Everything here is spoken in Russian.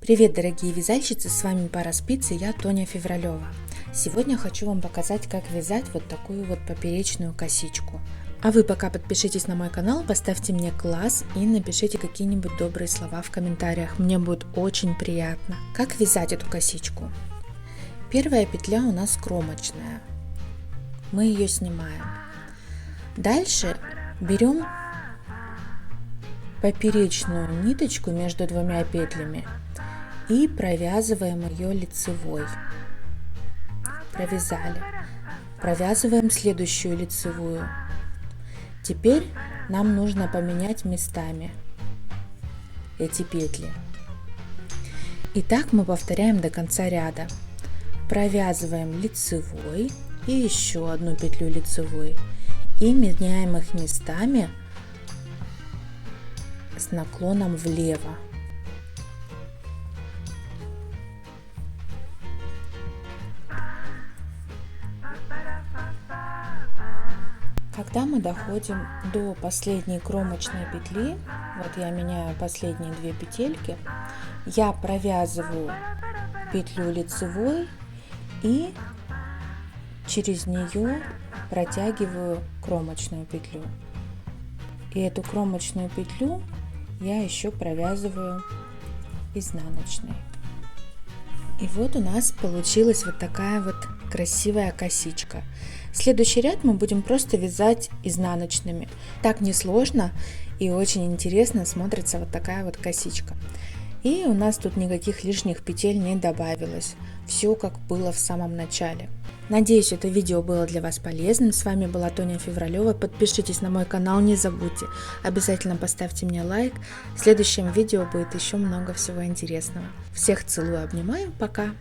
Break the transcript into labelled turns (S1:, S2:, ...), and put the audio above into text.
S1: Привет, дорогие вязальщицы, с вами Пара Спиц и я, Тоня Февралева. Сегодня хочу вам показать, как вязать вот такую вот поперечную косичку. А вы пока подпишитесь на мой канал, поставьте мне класс и напишите какие-нибудь добрые слова в комментариях, мне будет очень приятно. Как вязать эту косичку? Первая петля у нас кромочная, мы ее снимаем. Дальше берем поперечную ниточку между двумя петлями и провязываем ее лицевой. Провязали. Провязываем следующую лицевую. Теперь нам нужно поменять местами эти петли. И так мы повторяем до конца ряда. Провязываем лицевой и еще одну петлю лицевой и меняем их местами с наклоном влево. Когда мы доходим до последней кромочной петли, вот я меняю последние две петельки, я провязываю петлю лицевой и через нее протягиваю кромочную петлю. И эту кромочную петлю я еще провязываю изнаночной. И вот у нас получилась вот такая вот красивая косичка. Следующий ряд мы будем просто вязать изнаночными. Так несложно и очень интересно смотрится вот такая вот косичка. И у нас тут никаких лишних петель не добавилось. Все как было в самом начале. Надеюсь, это видео было для вас полезным. С вами была Тоня Февралева. Подпишитесь на мой канал, не забудьте. Обязательно поставьте мне лайк. В следующем видео будет еще много всего интересного. Всех целую, обнимаю. Пока!